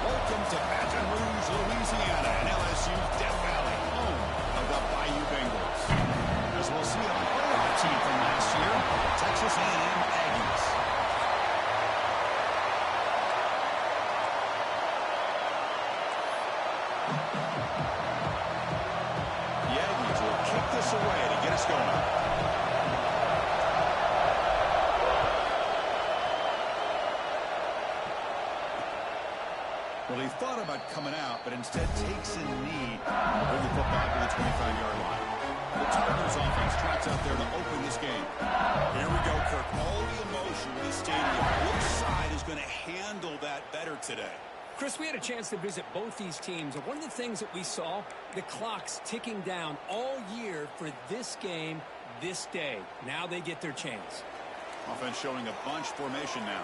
Welcome to Baton Rouge, Louisiana, and LSU's Death Valley, home of the Bayou Bengals. As we'll see a playoff team from last year, the Texas A&M Aggies. The Aggies will kick this away to get us going. Well, he thought about coming out, but instead takes a knee to bring the football to the 25-yard line. The Tigers offense tracks out there to open this game. Here we go, Kirk. All the emotion in this stadium. Which side is going to handle that better today? Chris, we had a chance to visit both these teams, and one of the things that we saw, the clock's ticking down all year for this game, this day. Now they get their chance. Offense showing a bunch formation now.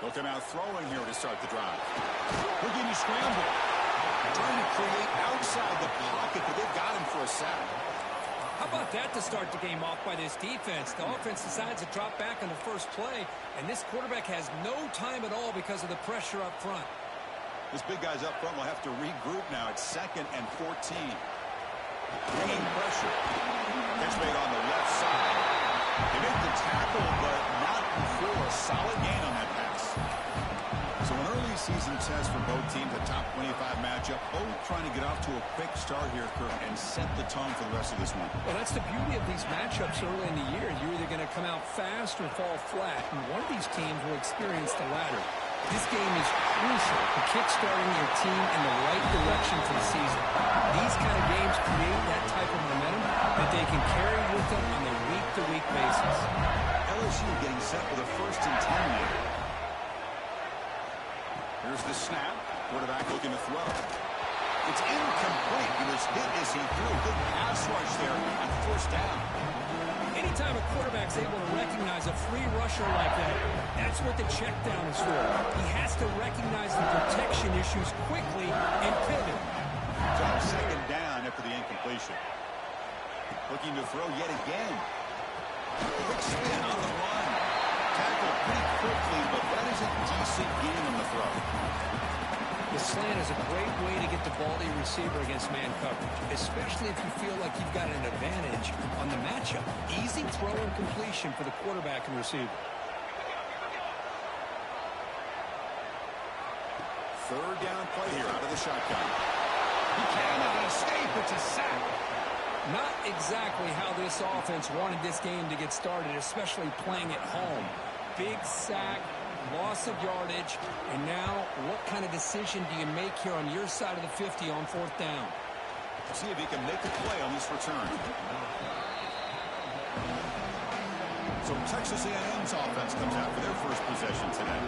They'll come out throwing here to start the drive. Looking to scramble. Trying to create outside the pocket, but they've got him for a sack. How about that to start the game off by this defense? The offense decides to drop back on the first play, and this quarterback has no time at all because of the pressure up front. This big guy's up front will have to regroup now. It's 2nd and 14. Bringing pressure. Catch made on the left side. They make the tackle, but not before a solid gain on that pass. So an early season test for both teams, a top 25 matchup. Both trying to get off to a quick start here, Kirk, and set the tone for the rest of this one. Well, that's the beauty of these matchups early in the year. You're either going to come out fast or fall flat, and one of these teams will experience the latter. This game is crucial to kickstarting your team in the right direction for the season. These kind of games create that type of momentum that they can carry with them on a week-to-week basis. LSU getting set for the 1st and 10 now. Here's the snap. Quarterback looking to throw. It's incomplete. He was hit as he threw. Good pass rush there on 1st down. Anytime a quarterback's able to recognize a free rusher like that, that's what the check down is for. He has to recognize the protection issues quickly and pivot. So 2nd down after the incompletion. Looking to throw yet again. Quick spin on the run. Tackled pretty quickly, but that is a decent gain on the throw. The slant is a great way to get the ball to your receiver against man coverage, especially if you feel like you've got an advantage on the matchup. Easy throw and completion for the quarterback and receiver. 3rd down play here out of the shotgun. He cannot escape. It's a sack. Not exactly how this offense wanted this game to get started, especially playing at home. Big sack, loss of yardage, and now what kind of decision do you make here on your side of the 50 on 4th down? See if he can make a play on this return. So Texas A&M's offense comes out for their first possession today.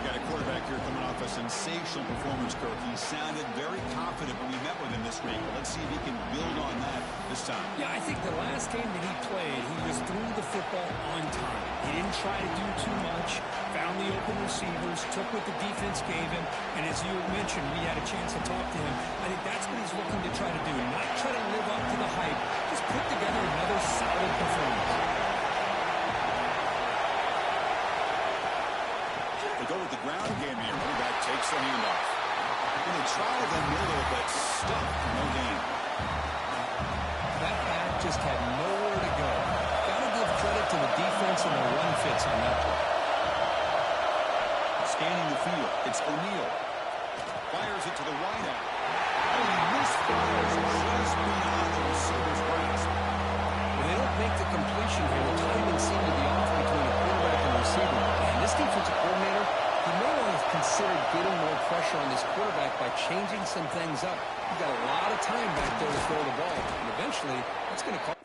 Got a quarterback here coming off a sensational performance, Kirk. He sounded very confident when we met with him this week. Let's see if he can build on that this time. Yeah, I think the last game that he played, he just threw the football on time. He didn't try to do too much, found the open receivers, took what the defense gave him, and as you mentioned, we had a chance to talk to him. I think that's what he's looking to try to do, not try to live up to the hype, just put together another solid performance. Go with the ground game here. Quarterback takes the handoff. Going to try the middle, but stuck for no gain. That back just had nowhere to go. Got to give credit to the defense and the run fits on that play. Scanning the field. It's O'Neal. Fires it to the wideout. Oh, he misfires just beyond the receiver's grasp. When they don't make the completion here, the timing seemed to be off between the quarterback and the receiver. And this defensive coordinator, he may want to consider getting more pressure on this quarterback by changing some things up. You've got a lot of time back there to throw the ball. And eventually, that's going to cost.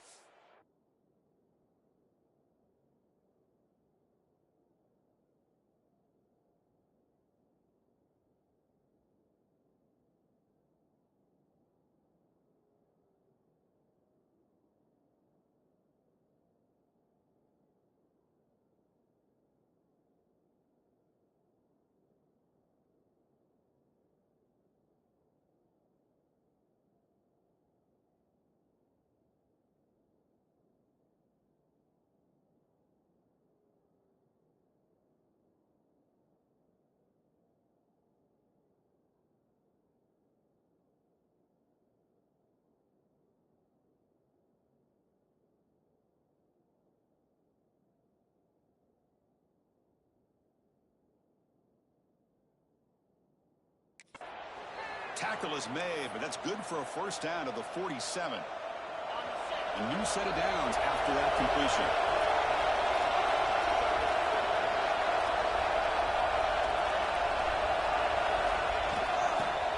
Tackle is made, but that's good for a first down to the 47. A new set of downs after that completion.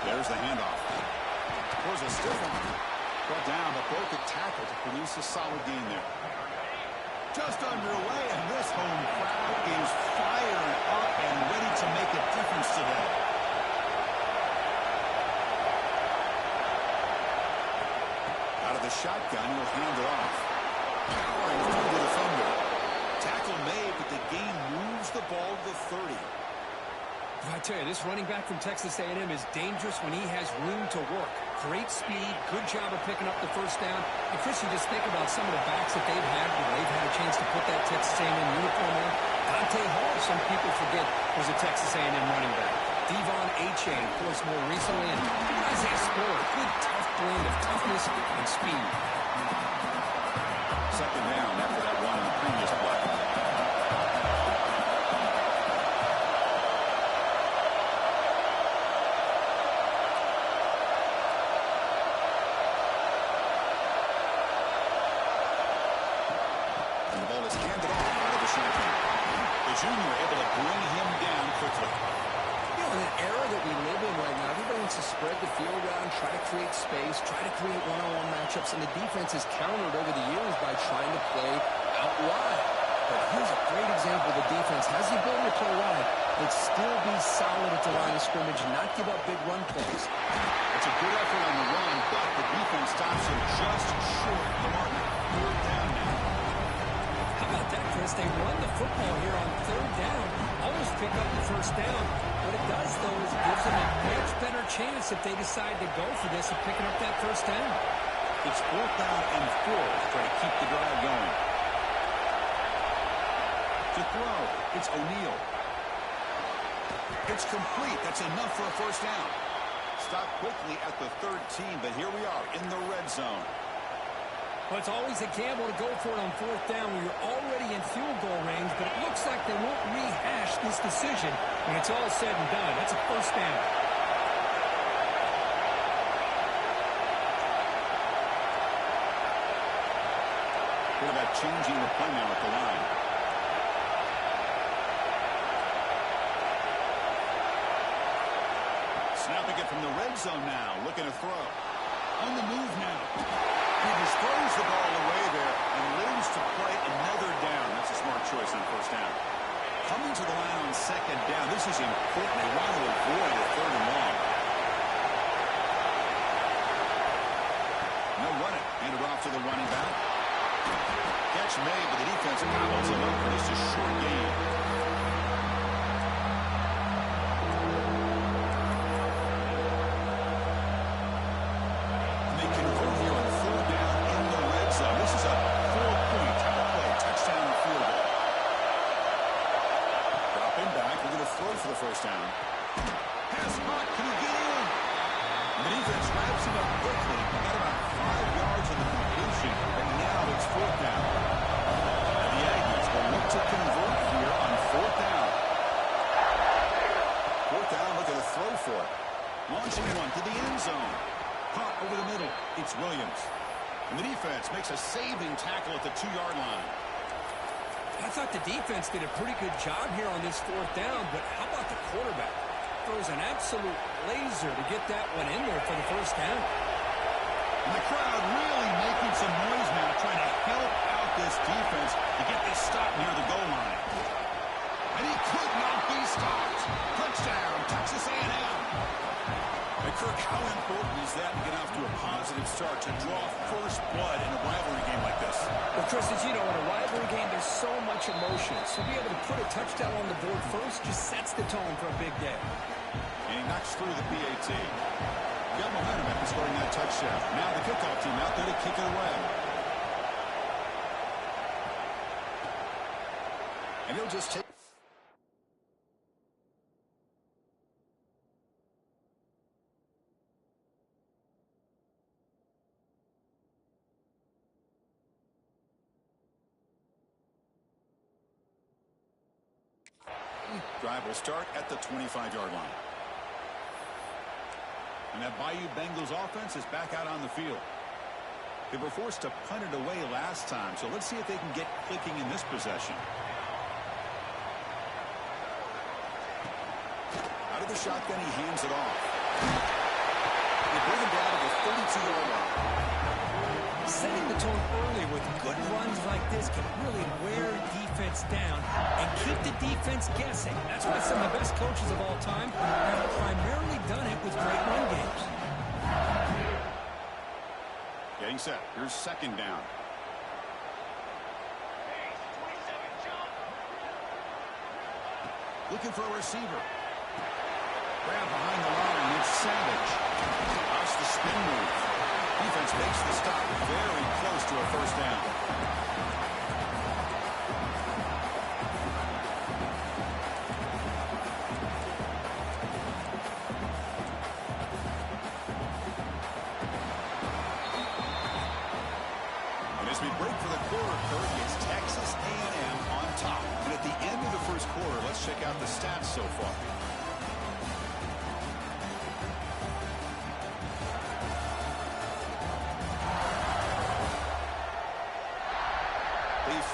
There's the handoff. There's a stiff one. Brought down, but broke a tackle to produce a solid gain there. Just underway, and this home crowd is fired up and ready to make a difference today. Out of the shotgun, he'll hand it off. Powering through the defender. Tackle made, but the gain moves the ball to the 30. I tell you, this running back from Texas A&M is dangerous when he has room to work. Great speed, good job of picking up the first down. And Chris, you just think about some of the backs that they've had where they've had a chance to put that Texas A&M uniform on. Dante Hall, some people forget, was a Texas A&M running back. Devon Achane, of course, more recently. And Isaiah Spiller, a good, tough blend of toughness and speed. Second down after that run on the previous play. Junior able to bring him down quickly. You know, in an era that we live in right now, everybody wants to spread the field around, try to create space, try to create one-on-one matchups, and the defense has countered over the years by trying to play out wide. But here's a great example. The defense has the ability to play wide, but still be solid at the line of scrimmage and not give up big run plays. It's a good effort on the run, but the defense stops him just short of the mark. Third down now. How about that, Chris? They run the football here on third down, almost pick up the first down. What it does, though, is it gives them a much better chance if they decide to go for this of picking up that first down. It's fourth down and 4 to try to keep the drive going. To throw, it's O'Neal. It's complete. That's enough for a first down. Stop quickly at the 13, but here we are in the red zone. Well, it's always a gamble to go for it on fourth down when you're already in field goal range, but it looks like they won't rehash this decision when it's all said and done. That's a first down. What about changing the play now at the line? Snapping it from the red zone now, looking to throw. On the move now. He just throws the ball away there and lives to play another down. That's a smart choice on first down. Coming to the line on second down. This is important. They want to avoid a third and long. No running. Hand it off to the running back. Catch made, but the defense gobbles him up for just a short gain. For the first down. Pass hot. Can he get in? The defense wraps him up quickly. Got about 5 yards of the completion, but now it's fourth down. And the Aggies will look to convert here on fourth down. Fourth down, look at a throw for it. Launching one to the end zone. Caught over the middle. It's Williams. And the defense makes a saving tackle at the 2-yard line. I thought the defense did a pretty good job here on this fourth down, but how about the quarterback? Throws an absolute laser to get that one in there for the first down. And the crowd really making some noise now, trying to help out this defense to get this stop near the goal line. And he could not be stopped. Touchdown, Texas A&M. And Kirk, how important is that to get off to a positive start, to draw first blood in a rivalry game like this? Well, Chris, as you know, in a rivalry game, there's so much emotion. So to be able to put a touchdown on the board first just sets the tone for a big day. And he knocks through the PAT. Got momentum after scoring that touchdown. Now the kickoff team out there to kick it away. And he'll just take... Drive will start at the 25-yard line. And that Bayou Bengals offense is back out on the field. They were forced to punt it away last time, so let's see if they can get clicking in this possession. Out of the shotgun, he hands it off. They bring him down to the 32-yard line. Setting the tone early with good runs like this can really wear defense down and keep the defense guessing. That's why some of the best coaches of all time have primarily done it with great run games. Getting set. Here's second down. Looking for a receiver. Grab behind the line. It's Savage. Watch the spin move. Defense makes the stop. Very close to a first down. And as we break for the quarter, Kirk, it's Texas A&M on top. And at the end of the first quarter, let's check out the stats so far.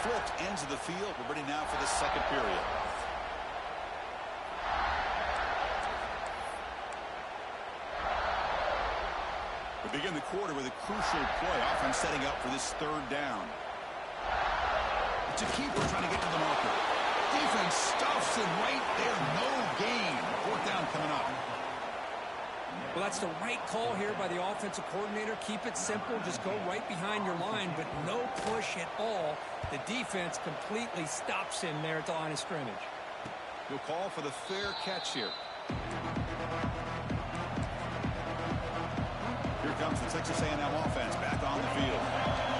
Flipped ends of the field. We're ready now for the second period. We begin the quarter with a crucial play, often setting up for this third down. It's a keeper trying to get to the marker. Defense stuffs him right there. No gain. Fourth down coming up. Well, that's the right call here by the offensive coordinator. Keep it simple. Just go right behind your line, but no push at all. The defense completely stops him there at the line of scrimmage. He'll call for the fair catch here. Here comes the Texas A&M offense back on the field.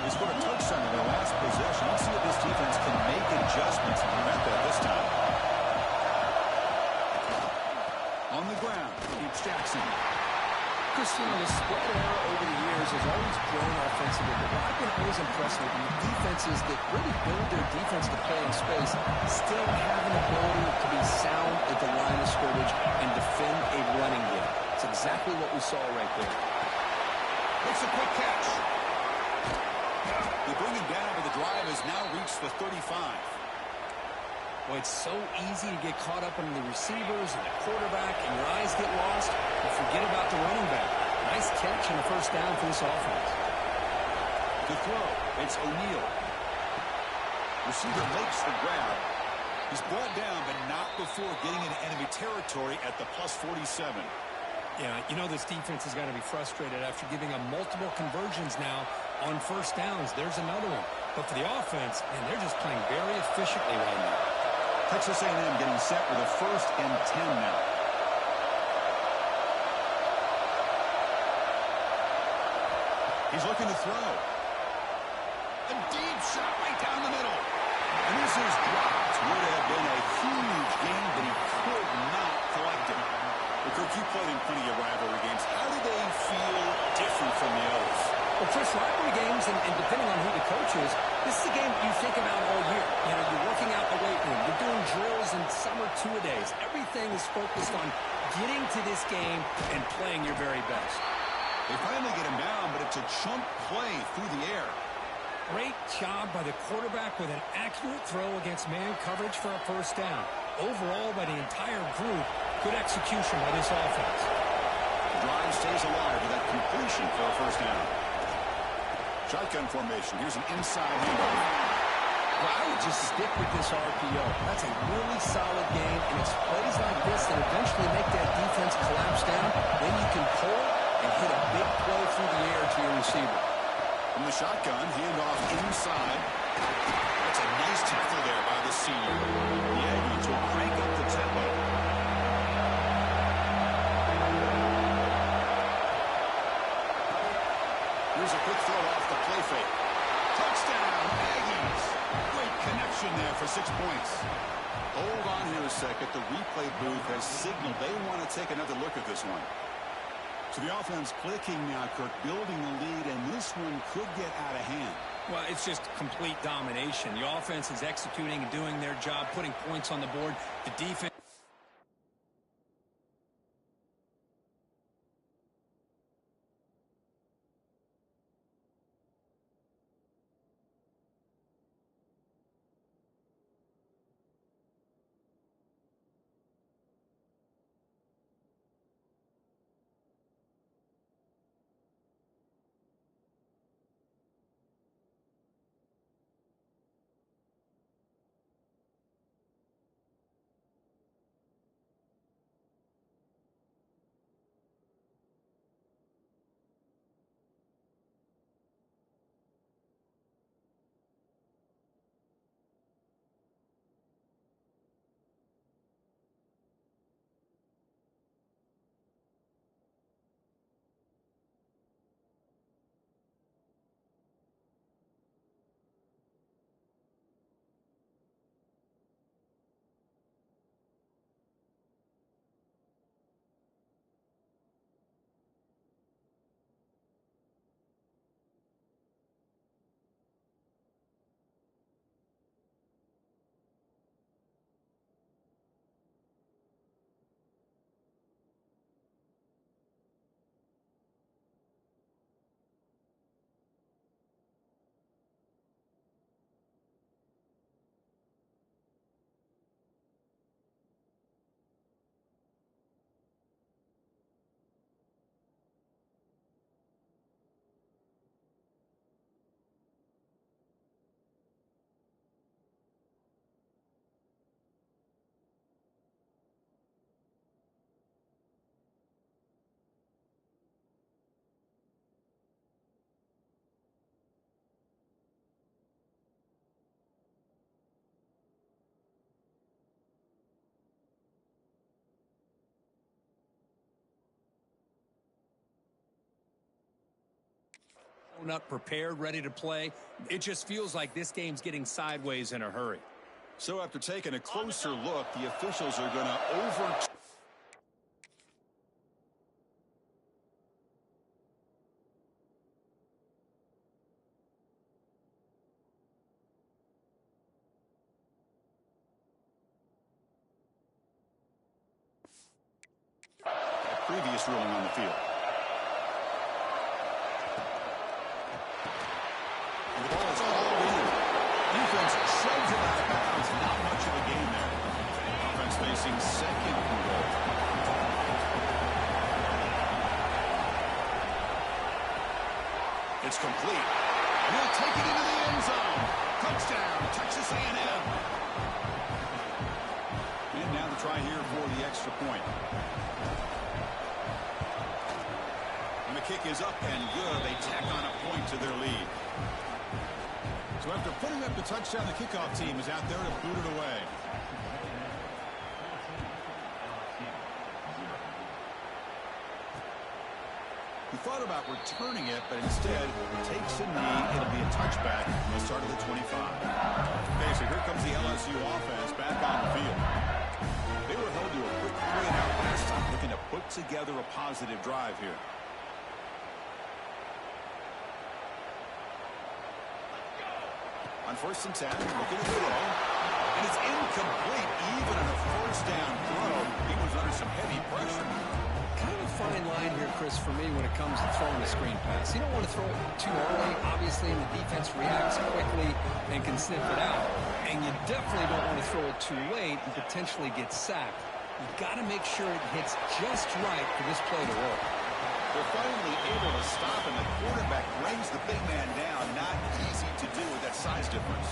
They scored a touchdown in their last possession. Let's see if this defense can make adjustments and prevent that this time. On the ground, it's Jackson. Christian, the spread error over the years has always grown offensively, but what I've been always impressed with the defenses that really build their defense to play in space still have an ability to be sound at the line of scrimmage and defend a running game. It's exactly what we saw right there. Makes a quick catch. They bring him down, but the drive has now reached the 35. Well, it's so easy to get caught up in the receivers and the quarterback, and your eyes get lost. You forget about the running back. Nice catch and a first down for this offense. To throw, it's O'Neal. Receiver makes the grab. He's brought down, but not before getting into enemy territory at the plus 47. Yeah, you know this defense has got to be frustrated after giving them multiple conversions now on first downs. There's another one. But for the offense, man, they're just playing very efficiently right now. Texas A&M getting set with a 1st and 10 now. He's looking to throw. A deep shot right down the middle. And this is dropped. Would have been a huge game, but he could not collect it. Well, Kirk, you played in plenty of rivalry games. How do they feel different from the others? Well, Chris, rivalry games, and depending on who the coach is, this is a game you think about all year. You know, you're working out the weight room. You're doing drills and summer two-a-days. Everything is focused on getting to this game and playing your very best. They finally get him down, but it's a chunk play through the air. Great job by the quarterback with an accurate throw against man coverage for a first down. Overall, by the entire group, good execution by this offense. The drive stays alive with that completion for a first down. Shotgun formation. Here's an inside handoff. Well, I would just stick with this RPO. That's a really solid game, and it's plays like this that eventually make that defense collapse down. Then you can pull and hit a big play through the air to your receiver. From the shotgun, handoff inside. That's a nice tackle there by the senior. The Aggies will crank up the tempo. Here's a quick throw off the play fake. Touchdown, Aggies. Great connection there for 6 points. Hold on here a second. The replay booth has signaled they want to take another look at this one. So the offense clicking now, Kirk, building the lead, and this one could get out of hand. Well, it's just complete domination. The offense is executing and doing their job, putting points on the board. The defense Up, prepared, ready to play. It just feels like this game's getting sideways in a hurry. So after taking a closer look, the officials are going to previous ruling on the field. And the ball is all in. Defense shoves it out of bounds. Not much of a gain there. Offense facing second and goal. It's complete. He'll take it into the end zone. Touchdown, Texas A&M. And now the try here for the extra point. And the kick is up and good. They tack on a point to their lead. So after putting up the touchdown, the kickoff team is out there to boot it away. He thought about returning it, but instead takes a knee. It'll be a touchback from the start of the 25. Okay, so here comes the LSU offense back on the field. They were held to a quick 3-and-out last time, looking to put together a positive drive here. On 1st and 10, looking to throw. And it's incomplete, even on a first down throw. He was under some heavy pressure. Kind of a fine line here, Chris, for me when it comes to throwing a screen pass. You don't want to throw it too early, obviously, and the defense reacts quickly and can sniff it out. And you definitely don't want to throw it too late and potentially get sacked. You've got to make sure it hits just right for this play to work. They're finally able to stop, and the quarterback brings the big man down. Not easy to do with that size difference.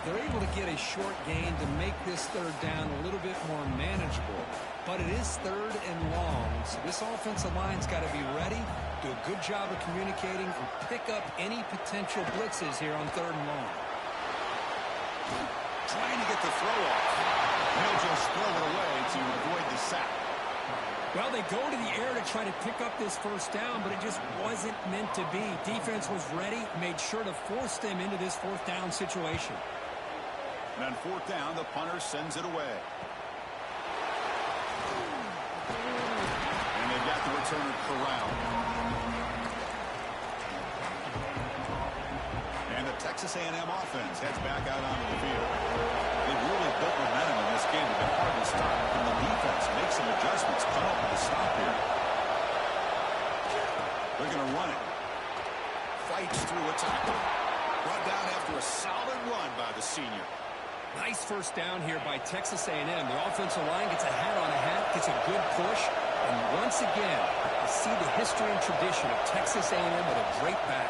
They're able to get a short gain to make this third down a little bit more manageable. But it is 3rd and long, so this offensive line's got to be ready, do a good job of communicating, and pick up any potential blitzes here on 3rd and long. Trying to get the throw off. He'll just throw it away to avoid the sack. Well, they go to the air to try to pick up this first down, but it just wasn't meant to be. Defense was ready, made sure to force them into this 4th down situation. And on 4th down, the punter sends it away. And they've got the returner corralled. And the Texas A&M offense heads back out onto the field. They've really built momentum in this game. They've been hard to stop. And the defense makes some adjustments, come up with a stop here. They're going to run it. Fights through a tackle. Brought down after a solid run by the senior. Nice first down here by Texas A&M. The offensive line gets a hat on a hat, gets a good push. And once again, you see the history and tradition of Texas A&M with a great back.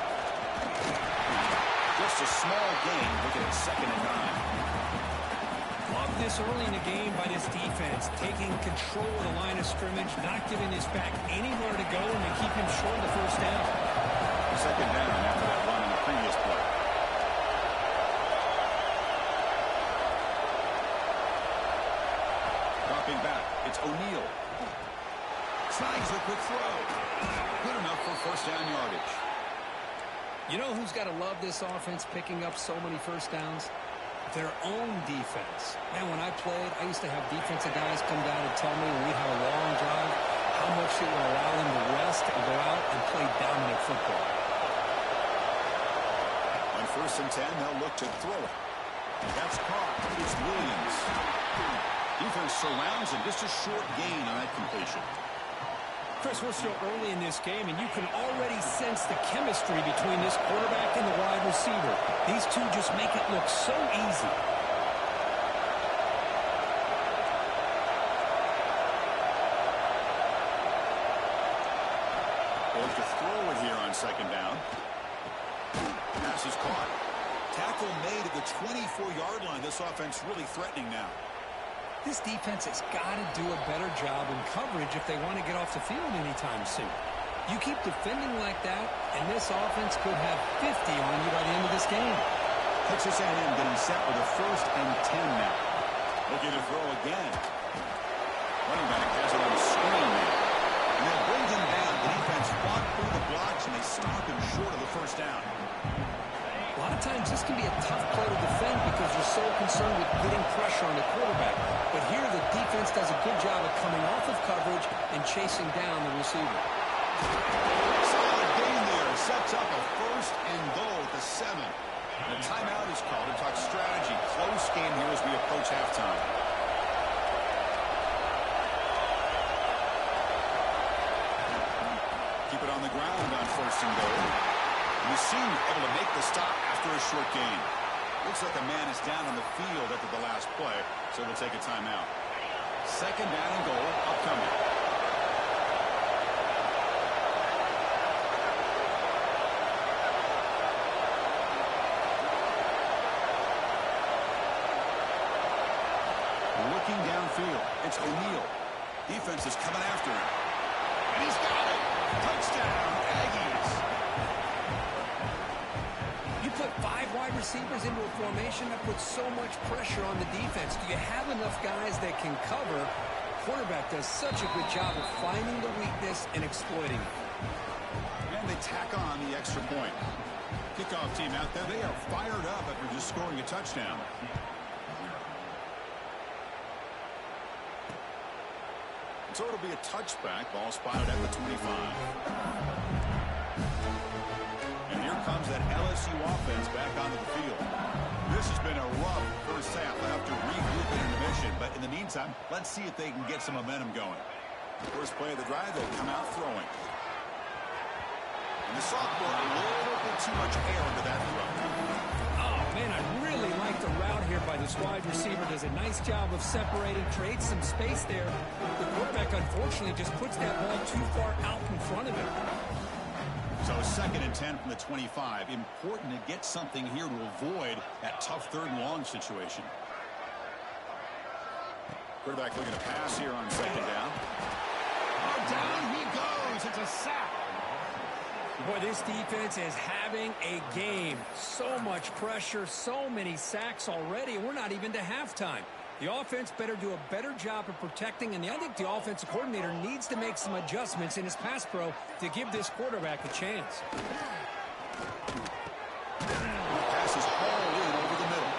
Just a small gain, looking at 2nd and 9. Love this early in the game by this defense, taking control of the line of scrimmage, not giving his back anywhere to go, and they keep him short of the first down. 2nd down after that run in the previous play. Dropping back, it's O'Neal. Tries the quick throw. Good enough for 1st down yardage. You know who's got to love this offense picking up so many first downs? Their own defense. Man, when I played, I used to have defensive guys come down and tell me when we'd have a long drive how much it would allow them to rest and go out and play dominant football. On 1st and 10, they'll look to throw it. That's caught. It's Williams. Defense surrounds him. Just a short gain on that completion. Chris, we're still early in this game, and you can already sense the chemistry between this quarterback and the wide receiver. These two just make it look so easy. Goes to throw it here on 2nd down. Pass is caught. Tackle made at the 24-yard line. This offense really threatening now. This defense has got to do a better job in coverage if they want to get off the field anytime soon. You keep defending like that, and this offense could have 50 on you by the end of this game. Texas A&M getting set with a 1st and 10 now. Looking to throw again. Running back has it on the screen there. And they'll bring him down. The defense fought through the blocks, and they stop him this can be a tough play to defend because you're so concerned with getting pressure on the quarterback. But here the defense does a good job of coming off of coverage and chasing down the receiver. Solid gain there. Sets up a 1st and goal at the 7. And a timeout is called to talk strategy. Close game here as we approach halftime. Keep it on the ground on 1st and goal. We seem able to make the stop after a short gain. Looks like a man is down on the field after the last play, so we'll take a timeout. 2nd down and goal upcoming. Looking downfield, it's O'Neal. Defense is coming after him. And he's got it. Touchdown, Aggies. You put 5 wide receivers into a formation, that puts so much pressure on the defense. Do you have enough guys that can cover? Quarterback does such a good job of finding the weakness and exploiting it. And they tack on the extra point. Kickoff team out there. They are fired up after just scoring a touchdown. So it'll be a touchback. Ball spotted at the 25. And here comes that LSU offense back onto the field. This has been a rough first half. They'll have to regroup in intermission. But in the meantime, let's see if they can get some momentum going. First play of the drive, they'll come out throwing. And the sophomore, a little bit too much air into that throw. Oh, man, I really like the route here by this wide receiver. Does a nice job of separating, creates some space there. The quarterback, unfortunately, just puts that ball too far out in front of him. So 2nd and 10 from the 25. Important to get something here to avoid that tough 3rd and long situation. Quarterback looking to pass here on 2nd down. Oh, down he goes. It's a sack. Boy, this defense is having a game. So much pressure, so many sacks already, and we're not even to halftime. The offense better do a better job of protecting, and I think the offensive coordinator needs to make some adjustments in his pass pro to give this quarterback a chance. Pass is hauled in over the middle.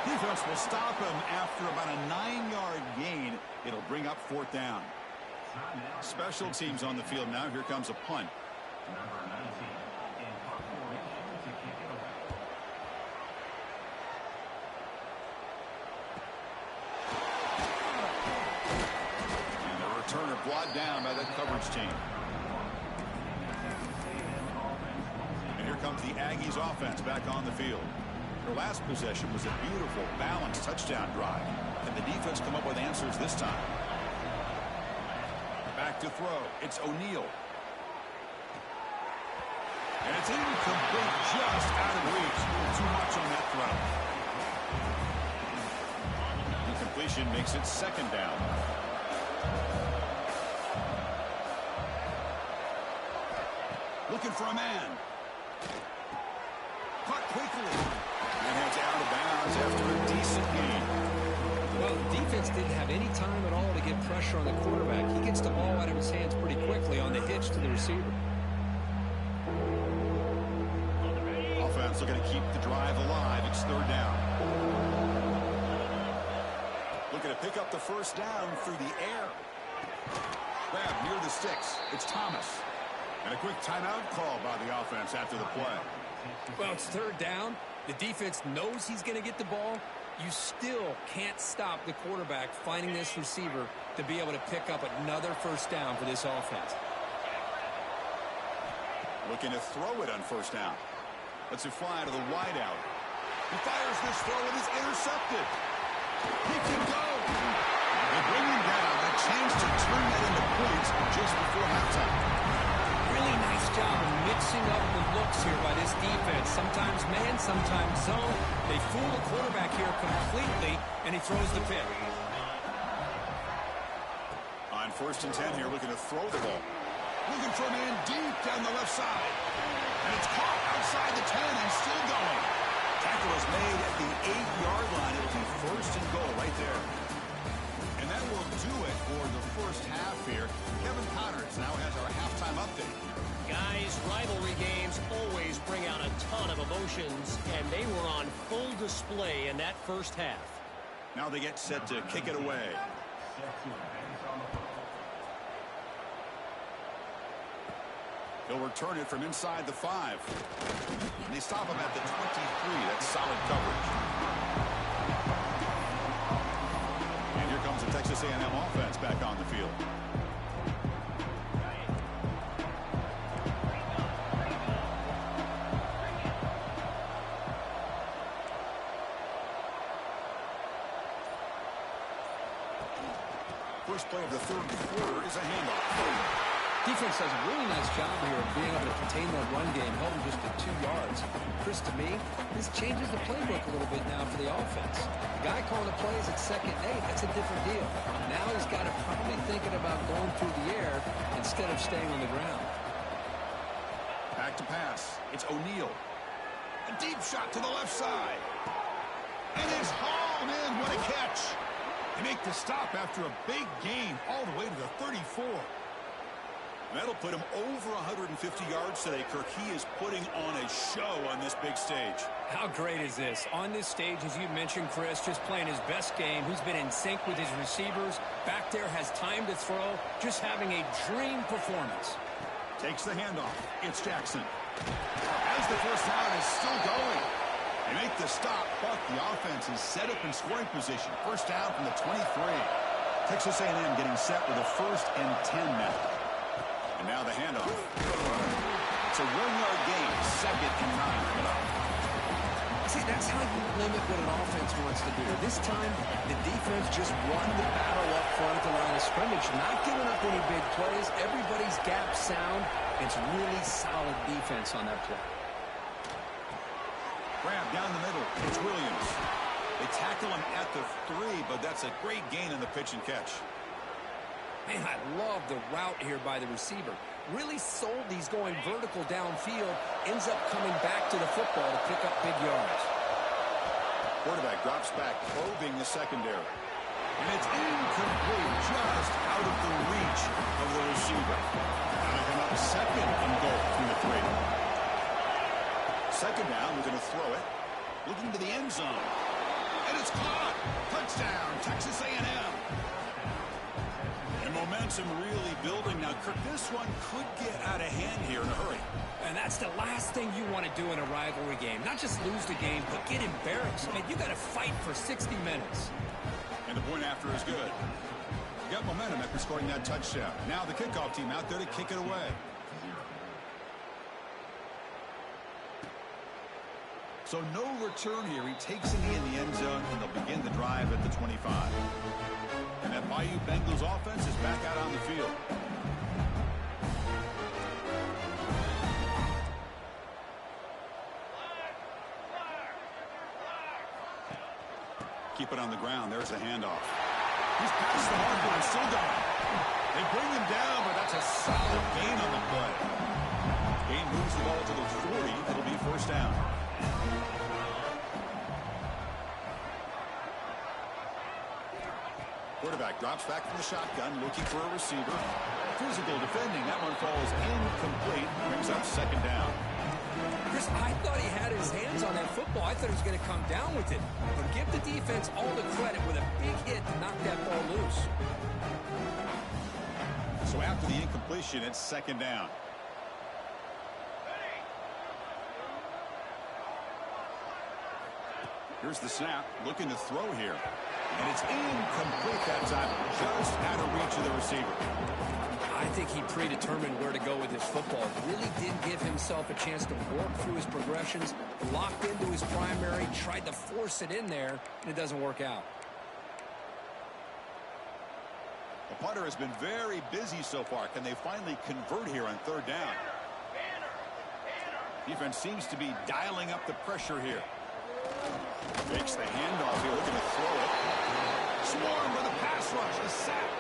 Defense will stop him after about a 9-yard gain. It'll bring up 4th down. Special teams on the field now. Here comes a punt. And the returner brought down by the coverage team. And here comes the Aggies offense back on the field. Their last possession was a beautiful, balanced touchdown drive. And the defense come up with answers this time. Back to throw. It's O'Neal. And it's incomplete, just out of reach. Too much on that throw. Incompletion makes it 2nd down. Looking for a man. Caught quickly. And it's out of bounds after a decent gain. Well, the defense didn't have any time at all to get pressure on the quarterback. He gets the ball out of his hands pretty quickly on the hitch to the receiver. Offense looking to keep the drive alive. It's 3rd down. Looking to pick up the 1st down through the air. Grab near the sticks. It's Thomas. And a quick timeout call by the offense after the play. Well, it's 3rd down. The defense knows he's going to get the ball. You still can't stop the quarterback finding this receiver to be able to pick up another 1st down for this offense. Looking to throw it on 1st down. Lets it fly to the wideout. He fires this throw and is intercepted. He can go. They bring him down. A chance to turn that into points just before halftime. Really nice job of mixing up the looks here by this defense. Sometimes man, sometimes zone. They fool the quarterback here completely, and he throws the pick. On 1st and 10 here, looking to throw the ball. Looking for a man deep down the left side. And it's caught outside the 10 and still going. Tackle is made at the 8-yard line. It'll be 1st and goal right there. And that will do it for the first half here. Kevin Connors now has our halftime update. Guys, rivalry games always bring out a ton lot of emotions, and they were on full display in that first half. Now they get set to kick it away. He'll return it from inside the 5. And they stop him at the 23. That's solid coverage. And here comes the Texas A&M offense back on the field. First play of the third quarter is a handoff. Defense does a really nice job here of being able to contain that run game, held him just to 2 yards. Chris, to me, this changes the playbook a little bit now for the offense. The guy calling the plays at 2nd and 8, that's a different deal. Now he's got to probably thinking about going through the air instead of staying on the ground. Back to pass. It's O'Neal. A deep shot to the left side. And it's hauled in. What a catch. They make the stop after a big gain all the way to the 34. That'll put him over 150 yards today, Kirk. He is putting on a show on this big stage. How great is this? On this stage, as you mentioned, Chris, just playing his best game. He's been in sync with his receivers. Back there, has time to throw. Just having a dream performance. Takes the handoff. It's Jackson. As the first down is still going. They make the stop, but the offense is set up in scoring position. First down from the 23. Texas A&M getting set with a 1st and 10 now. And now the handoff. It's a 1-yard gain, 2nd and 9. See, that's how you limit what an offense wants to do. This time, the defense just won the battle up front at the line of scrimmage, not giving up any big plays. Everybody's gap sound. It's really solid defense on that play. Grab down the middle. It's Williams. They tackle him at the 3, but that's a great gain in the pitch and catch. Man, I love the route here by the receiver. Really sold these going vertical downfield. Ends up coming back to the football to pick up big yards. Quarterback drops back, probing the secondary. And it's incomplete, just out of the reach of the receiver. Now they come up 2nd and goal from the 3. 2nd down, we're going to throw it. Looking to the end zone. And it's caught. Touchdown, Texas A&M. And momentum really building. Now, Kirk, this one could get out of hand here in a hurry. And that's the last thing you want to do in a rivalry game. Not just lose the game, but get embarrassed. Man, you got to fight for 60 minutes. And the point after is good. You got momentum after scoring that touchdown. Now the kickoff team out there to kick it away. So no return here. He takes it in the end zone, and they'll begin the drive at the 25. And that Bayou Bengals offense is back out on the field. Keep it on the ground. There's the handoff. He's past the mark and still going. They bring him down, but that's a solid gain on the play. Gain moves the ball to the 40. It'll be 1st down. Quarterback drops back from the shotgun, looking for a receiver. Physical defending. That one falls incomplete. Brings up 2nd down. Chris, I thought he had his hands on that football. I thought he was going to come down with it. But give the defense all the credit with a big hit to knock that ball loose. So after the incompletion, it's 2nd down. Here's the snap, looking to throw here. And it's incomplete that time, just out of reach of the receiver. I think he predetermined where to go with his football. Really didn't give himself a chance to work through his progressions, locked into his primary, tried to force it in there, and it doesn't work out. The punter has been very busy so far. Can they finally convert here on 3rd down? Defense seems to be dialing up the pressure here. Makes the handoff here, looking to throw it. Swarmed with a pass rush, a sack.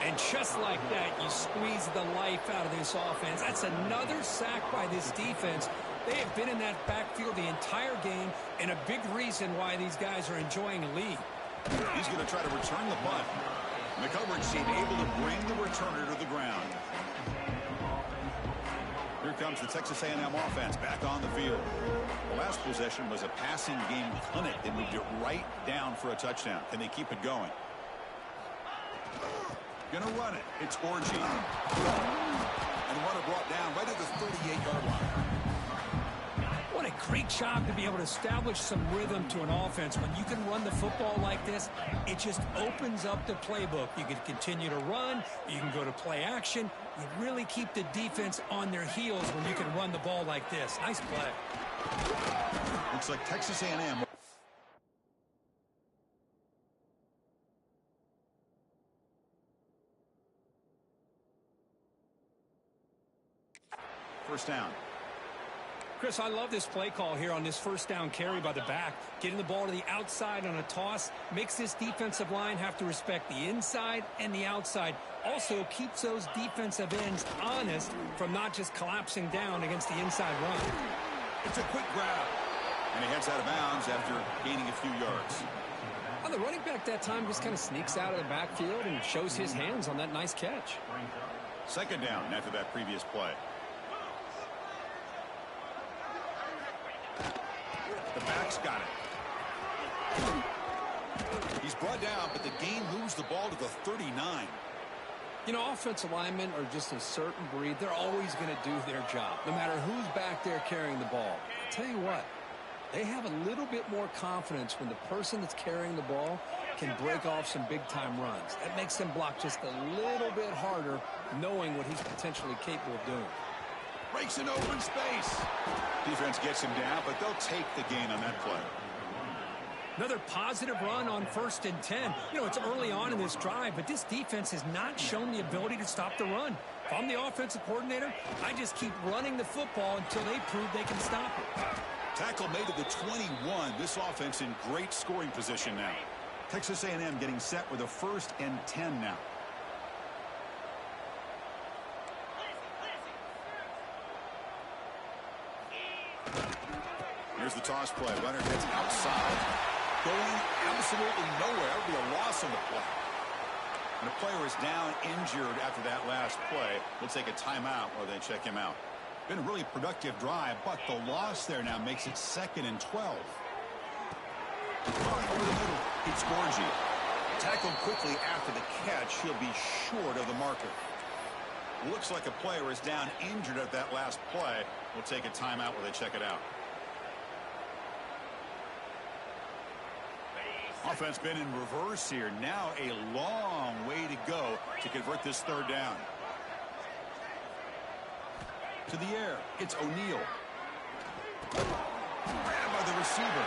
And just like that, you squeeze the life out of this offense. That's another sack by this defense. They have been in that backfield the entire game, and a big reason why these guys are enjoying a lead. He's going to try to return the punt. And the coverage team able to bring the returner to the ground. Here comes the Texas A&M offense back on the field. The last possession was a passing game clinic. They moved it right down for a touchdown. Can they keep it going? Gonna run it. It's Orji. And runner brought down right at the 38-yard line. What a great job to be able to establish some rhythm to an offense. When you can run the football like this, it just opens up the playbook. You can continue to run. You can go to play action. You really keep the defense on their heels when you can run the ball like this. Nice play. Looks like Texas A&M. First down. Chris, I love this play call here on this first down carry by the back. Getting the ball to the outside on a toss makes this defensive line have to respect the inside and the outside. Also keeps those defensive ends honest from not just collapsing down against the inside run. It's a quick grab. And he heads out of bounds after gaining a few yards. Well, the running back that time just kind of sneaks out of the backfield and shows his hands on that nice catch. Second down after that previous play. The back's got it. He's brought down, but the gain moves the ball to the 39. You know, offensive linemen are just a certain breed. They're always going to do their job, no matter who's back there carrying the ball. I'll tell you what, they have a little bit more confidence when the person that's carrying the ball can break off some big-time runs. That makes them block just a little bit harder, knowing what he's potentially capable of doing. Breaks an open space. Defense gets him down, but they'll take the gain on that play. Another positive run on 1st and 10. You know, it's early on in this drive, but this defense has not shown the ability to stop the run. If I'm the offensive coordinator, I just keep running the football until they prove they can stop it. Tackle made to the 21. This offense in great scoring position now. Texas A&M getting set with a 1st and 10 now. Here's the toss play. Runner gets outside. Going absolutely nowhere. That'll be a loss on the play. And a player is down injured after that last play. We'll take a timeout while they check him out. Been a really productive drive, but the loss there now makes it 2nd and 12. Over the middle, it's Orji. Tackled quickly after the catch. He'll be short of the marker. Looks like a player is down injured at that last play. We'll take a timeout while they check it out. Offense been in reverse here. Now a long way to go to convert this 3rd down. To the air, it's O'Neal. Grabbed by the receiver.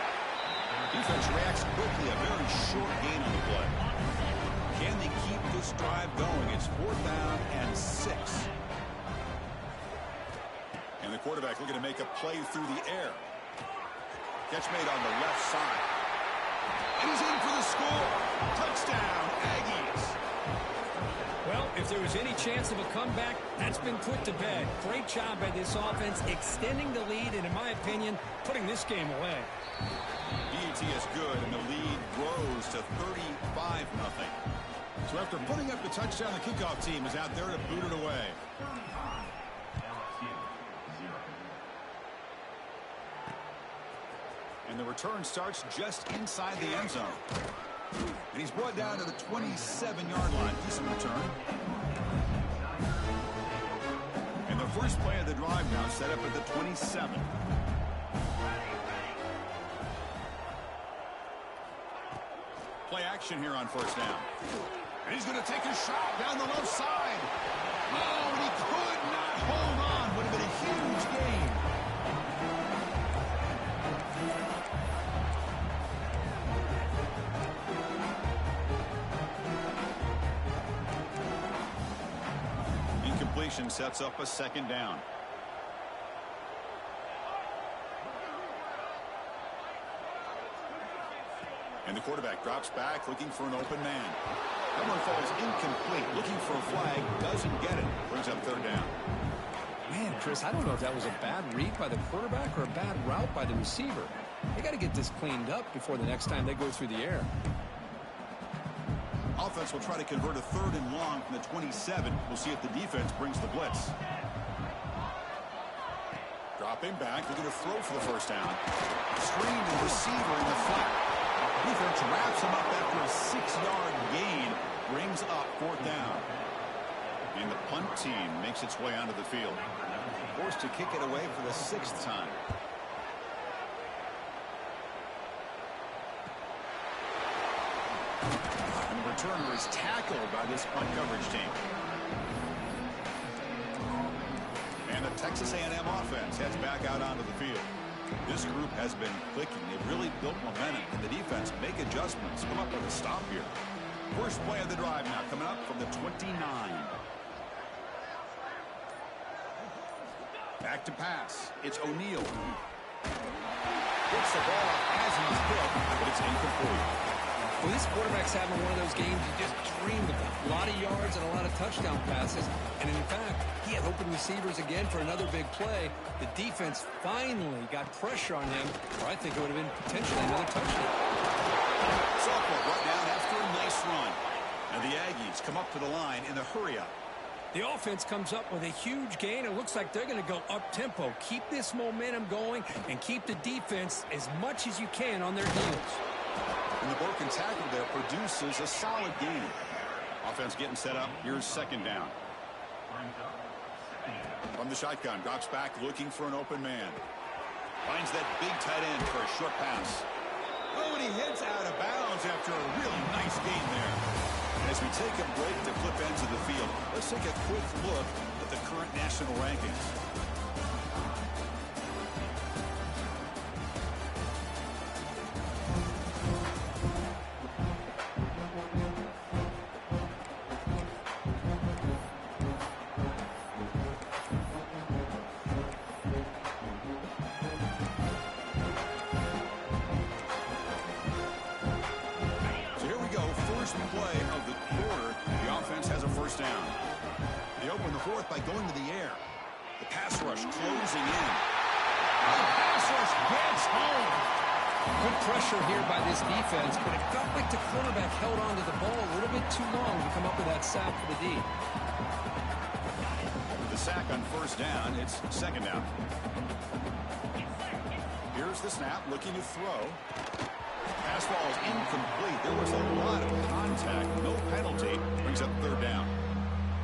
Defense reacts quickly. A very short gain on the play. Can they keep this drive going? It's 4th down and 6. And the quarterback looking to make a play through the air. Catch made on the left side. He's in for the score. Touchdown, Aggies. Well, if there was any chance of a comeback, that's been put to bed. Great job by this offense extending the lead and, in my opinion, putting this game away. BET is good, and the lead grows to 35-0. So after putting up the touchdown, the kickoff team is out there to boot it away. And the return starts just inside the end zone. And he's brought down to the 27-yard line. Decent return. And the first play of the drive now set up at the 27. Play action here on 1st down. And he's going to take a shot down the left side. Oh, and he could not hold on. Would have been a huge gain. Incompletion sets up a 2nd down. And the quarterback drops back looking for an open man. That one falls incomplete. Looking for a flag. Doesn't get it. Brings up 3rd down. Man, Chris, I don't know if that was a bad read by the quarterback or a bad route by the receiver. They got to get this cleaned up before the next time they go through the air. Offense will try to convert a 3rd and long from the 27. We'll see if the defense brings the blitz. Dropping back, looking to throw for the first down. Screen to receiver in the flat. Defense wraps him up after a 6-yard gain. Brings up 4th down. And the punt team makes its way onto the field. Forced to kick it away for the 6th time. And the returner is tackled by this punt coverage team. And the Texas A&M offense heads back out onto the field. This group has been clicking. They've really built momentum. And the defense make adjustments. Come up with a stop here. First play of the drive now coming up from the 29. Back to pass. It's O'Neal. Gets the ball as he's hit, but it's incomplete. Well, this quarterback's having one of those games you just dreamed about. A lot of yards and a lot of touchdown passes. And in fact, he had open receivers again for another big play. The defense finally got pressure on him, or I think it would have been potentially another touchdown. Softball brought down after a nice run. And the Aggies come up to the line in the hurry-up. The offense comes up with a huge gain. It looks like they're going to go up-tempo. Keep this momentum going and keep the defense as much as you can on their heels. And the broken tackle there produces a solid gain. Offense getting set up. Here's 2nd down. From the shotgun, drops back looking for an open man. Finds that big tight end for a short pass. Oh, and he heads out of bounds after a really nice gain there. As we take a break to flip ends of the field, let's take a quick look at the current national rankings. Play of the quarter, the offense has a first down. They open the 4th by going to the air. The pass rush closing in. The pass rush gets home. Good pressure here by this defense, but it felt like the quarterback held on to the ball a little bit too long to come up with that sack for the D. With the sack on first down, it's 2nd down. Here's the snap, looking to throw. Pass ball is incomplete. There was a lot of contact. No penalty. Brings up 3rd down.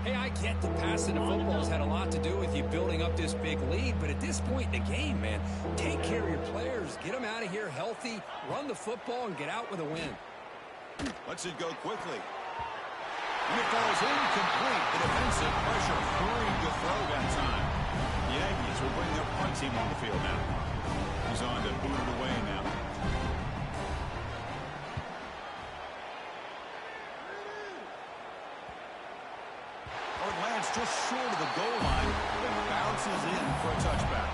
Hey, I get the passing of football has had a lot to do with you building up this big lead, but at this point in the game, man, take care of your players. Get them out of here healthy, run the football, and get out with a win. Lets it go quickly. And it falls incomplete. The defensive pressure hurried to throw that time. The Aggies will bring their punt team on the field now. He's on to boot it away now. Just short of the goal line, but bounces in for a touchback.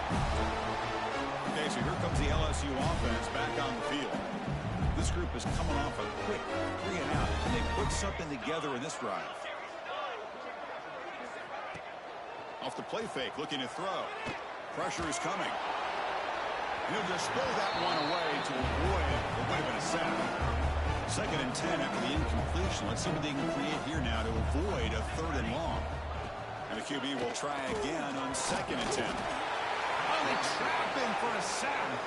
Okay, so here comes the LSU offense back on the field. This group is coming off a quick 3-and-out, and they put something together in this drive. Off the play fake, looking to throw. Pressure is coming. He'll just throw that one away to avoid what would have been a sack. 2nd and 10 after the incompletion. Let's see what they can create here now to avoid a 3rd and long. And the QB will try again on 2nd and 10. Oh, they trap him for a sack.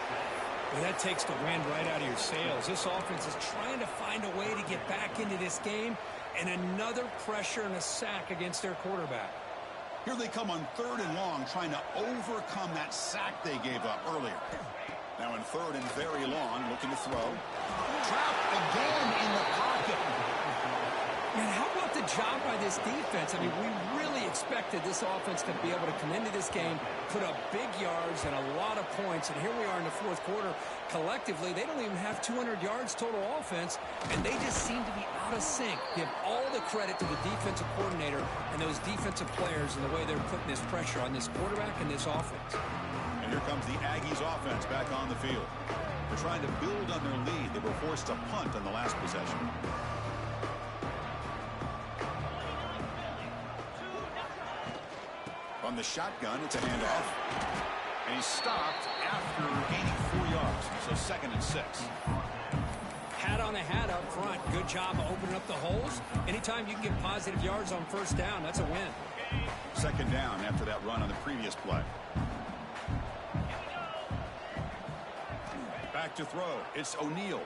Well, that takes the wind right out of your sails. This offense is trying to find a way to get back into this game, and another pressure and a sack against their quarterback. Here they come on 3rd and long, trying to overcome that sack they gave up earlier. Now in 3rd and very long, looking to throw. Trapped again in the pocket. Man, how about the job by this defense? I mean, we really expected this offense to be able to come into this game, put up big yards and a lot of points, and here we are in the 4th quarter. Collectively, they don't even have 200 yards total offense, and they just seem to be out of sync. Give all the credit to the defensive coordinator and those defensive players and the way they're putting this pressure on this quarterback and this offense. And here comes the Aggies offense back on the field. They're trying to build on their lead. They were forced to punt on the last possession. On the shotgun, it's a handoff. And he's stopped after gaining 4 yards. So 2nd and 6. Hat on the hat up front. Good job of opening up the holes. Anytime you can get positive yards on first down, that's a win. 2nd down after that run on the previous play. back to throw. It's O'Neal.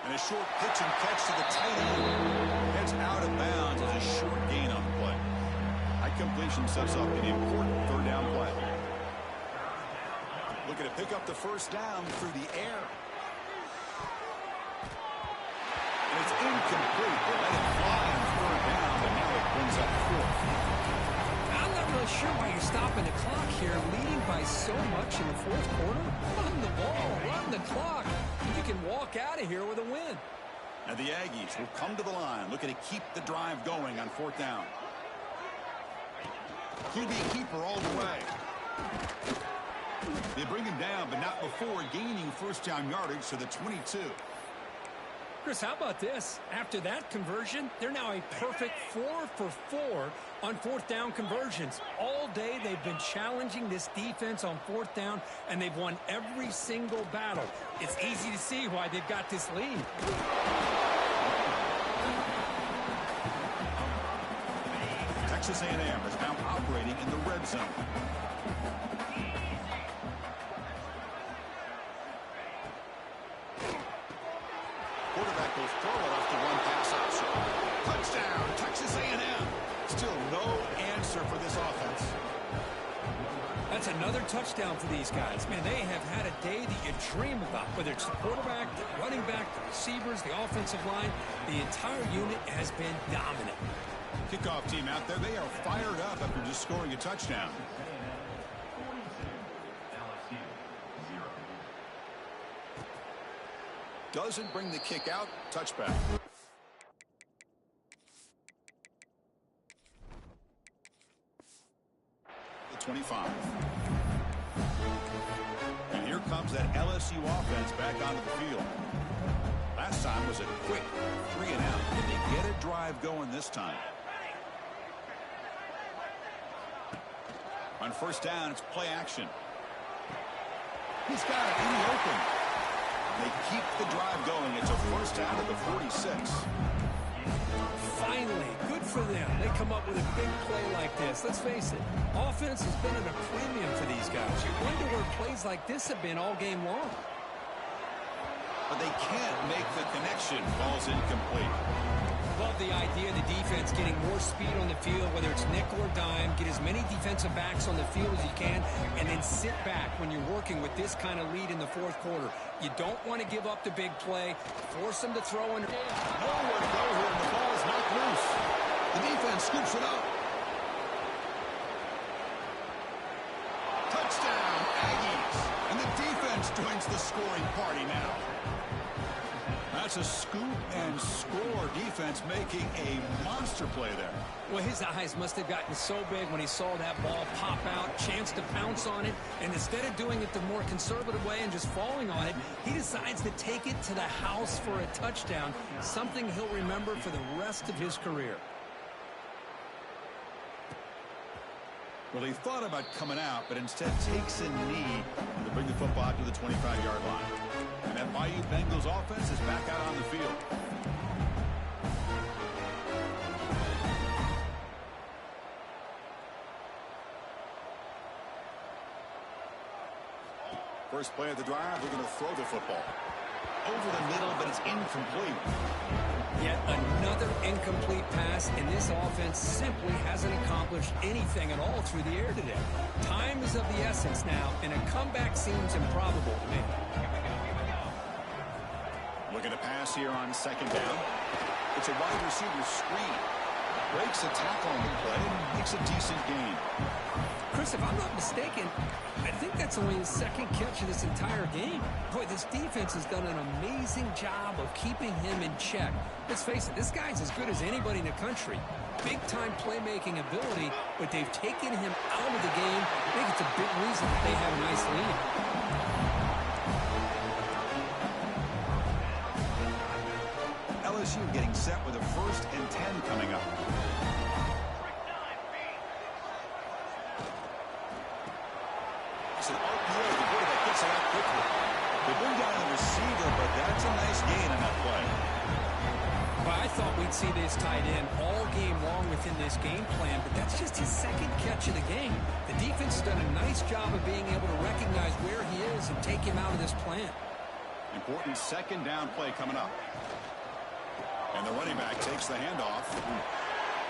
And a short pitch and catch to the tight end. That's out of bounds as a short gain on the play. That completion sets up an important third down play. Looking to pick up the first down through the air. And it's incomplete. They let it fly on third down, but now it brings up fourth. I'm not really sure why you're stopping the clock here, leading by so much in the fourth quarter. Run the ball, run the clock. You can walk out of here with a win. Now the Aggies will come to the line, looking to keep the drive going on fourth down. QB keeper all the way. They bring him down, but not before gaining first down yardage to the 22. Chris, how about this? After that conversion, they're now a perfect 4 for 4 on fourth down conversions. All day they've been challenging this defense on fourth down, and they've won every single battle. It's easy to see why they've got this lead. Texas A&M is now operating in the red zone. Quarterback goes forward off the one-pass option. Touchdown, Texas A&M. Still no answer for this offense. That's another touchdown for these guys. Man, they have had a day that you dream about, whether it's the quarterback, the running back, the receivers, the offensive line. The entire unit has been dominant. Kickoff team out there, they are fired up after just scoring a touchdown. Doesn't bring the kick out. Touchback. The 25. And here comes that LSU offense back onto the field. Last time was a quick 3 and out. Can they get a drive going this time? On first down, it's play action. He's got it in the open. They keep the drive going. It's a first down at the 46. Finally, good for them. They come up with a big play like this. Let's face it, offense has been at a premium for these guys. You wonder where plays like this have been all game long. But they can't make the connection. Ball's incomplete. Love the idea of the defense getting more speed on the field, whether it's nickel or dime, get as many defensive backs on the field as you can, and then sit back when you're working with this kind of lead in the fourth quarter. You don't want to give up the big play, force them to throw in. Nowhere to go here, and the ball is knocked loose. The defense scoops it up. Touchdown, Aggies. And the defense joins the scoring party now. That's a scoop and score defense making a monster play there. Well, his eyes must have gotten so big when he saw that ball pop out, chance to pounce on it, and instead of doing it the more conservative way and just falling on it, he decides to take it to the house for a touchdown, something he'll remember for the rest of his career. Well, he thought about coming out, but instead takes a knee to bring the football out to the 25-yard line. And that Bayou Bengals offense is back out on the field. First play of the drive, they're going to throw the football. Over the middle, but it's incomplete. Yet another incomplete pass, and this offense simply hasn't accomplished anything at all through the air today. Time is of the essence now, and a comeback seems improbable to me. Looking to pass here on second down. It's a wide receiver screen. Breaks a tackle on the play and makes a decent gain. Chris, if I'm not mistaken, I think that's only his second catch of this entire game. Boy, this defense has done an amazing job of keeping him in check. Let's face it, this guy's as good as anybody in the country. Big-time playmaking ability, but they've taken him out of the game. I think it's a big reason that they have a nice lead. LSU getting set with a 1st and 10 coming up. It's an RPO. The quarterback gets it out quickly. They bring down the receiver, but that's a nice gain on that play. Well, I thought we'd see this tight end all game long within this game plan, but that's just his second catch of the game. The defense has done a nice job of being able to recognize where he is and take him out of this plan. Important second down play coming up. And the running back takes the handoff.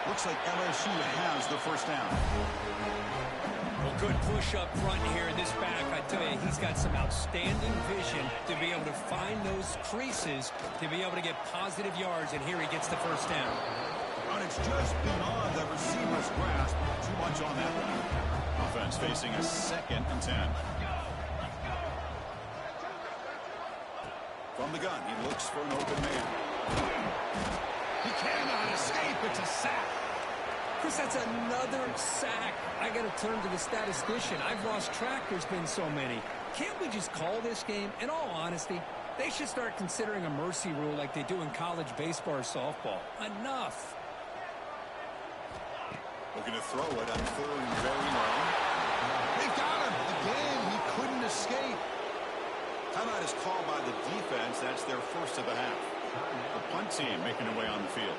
Looks like LSU has the first down. Well, good push up front here. This back, I tell you, he's got some outstanding vision to be able to find those creases, to be able to get positive yards, and here he gets the first down. And it's just beyond the receiver's grasp. Too much on that one. Offense facing a 2nd and 10. From the gun, he looks for an open man. He cannot escape. It's a sack. Chris, that's another sack. I got to turn to the statistician. I've lost track. There's been so many. Can't we just call this game? In all honesty, they should start considering a mercy rule like they do in college baseball or softball. Enough. Looking to throw it on 4th and very low. They got him. Again, he couldn't escape. Timeout is called by the defense. That's their first of the half. The punt team making their way on the field.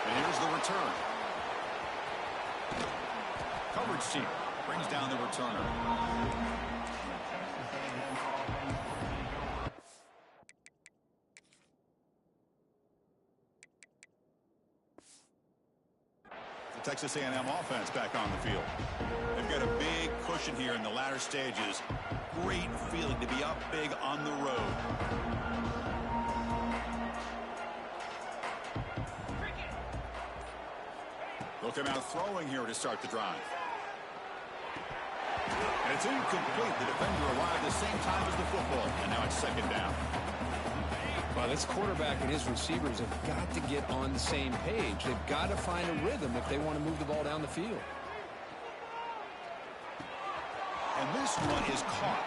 And here's the return. Coverage team brings down the returner. The Texas A&M offense back on the field. They've got a big cushion here in the latter stages. Great feeling to be up big on the road. They'll come out throwing here to start the drive. And it's incomplete. The defender arrived at the same time as the football. And now it's 2nd down. Well, this quarterback and his receivers have got to get on the same page. They've got to find a rhythm if they want to move the ball down the field. And this one is caught.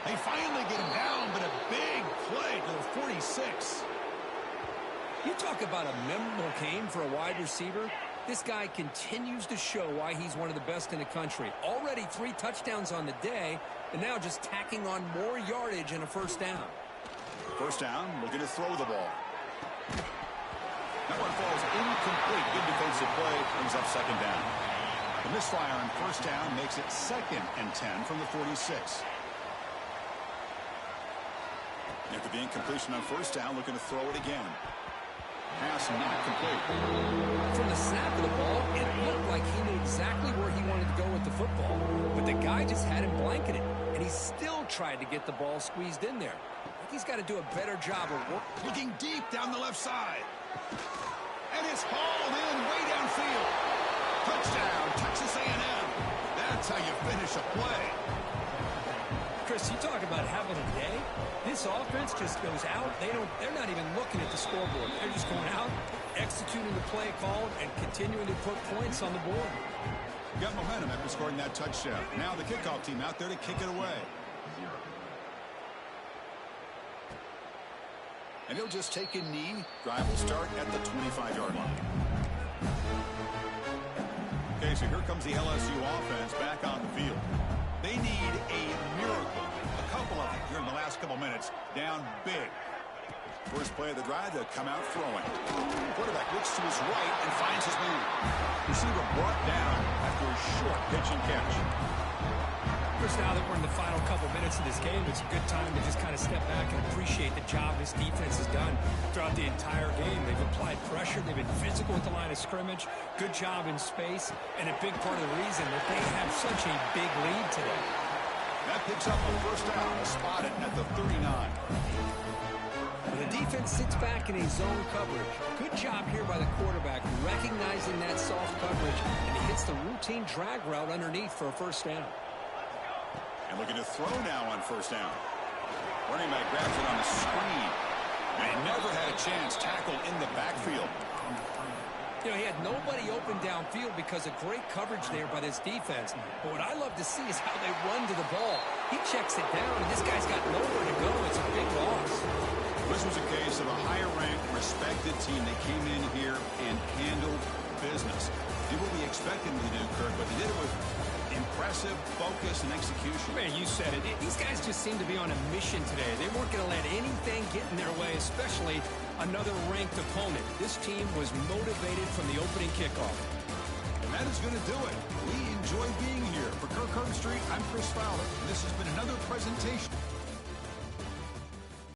They finally get him down, but a big play to the 46. You talk about a memorable game for a wide receiver. This guy continues to show why he's one of the best in the country. Already 3 touchdowns on the day, and now just tacking on more yardage and a first down. First down, looking to throw the ball. That one falls incomplete. Good defensive play, brings up 2nd down. The misfire on first down makes it 2nd and 10 from the 46. After the incompletion on first down, looking to throw it again. Pass not complete. From the snap of the ball, it looked like he knew exactly where he wanted to go with the football. But the guy just had him blanketed, and he still tried to get the ball squeezed in there. I think he's got to do a better job of work. Looking deep down the left side. And it's hauled in way downfield. Touchdown, Texas A&M. That's how you finish a play. Chris, you talk about having a day. This offense just goes out. They're not even looking at the scoreboard. They're just going out, executing the play called, and continuing to put points on the board. Got momentum after scoring that touchdown. Now the kickoff team out there to kick it away. And he'll just take a knee. Drive will start at the 25-yard line. Okay, so here comes the LSU offense back on the field. They need a miracle. A couple of them here in the last couple minutes. Down big. First play of the drive, they'll come out throwing. Quarterback looks to his right and finds his man. Receiver brought down after a short pitch and catch. Chris, now that we're in the final couple minutes of this game, it's a good time to just kind of step back and appreciate the job this defense has done throughout the entire game. They've applied pressure. They've been physical at the line of scrimmage. Good job in space. And a big part of the reason that they have such a big lead today. That picks up a first down, spotted at the 39. The defense sits back in a zone coverage. Good job here by the quarterback, recognizing that soft coverage, and he hits the routine drag route underneath for a first down. And looking to throw now on first down. Running back grabs it on the screen. And he never had a chance. Tackled in the backfield. You know, he had nobody open downfield because of great coverage there by this defense. But what I love to see is how they run to the ball. He checks it down, and this guy's got nowhere to go. It's a big loss. This was a case of a higher-ranked, respected team that came in here and handled business. Did what we expected them to do, Kirk, but they did it with Impressive focus and execution. Man, you said it. These guys just seem to be on a mission today. They weren't going to let anything get in their way, especially another ranked opponent. This team was motivated from the opening kickoff. And that is going to do it. We enjoy being here. For Kirk Herbstreit, I'm Chris Fowler. And this has been another presentation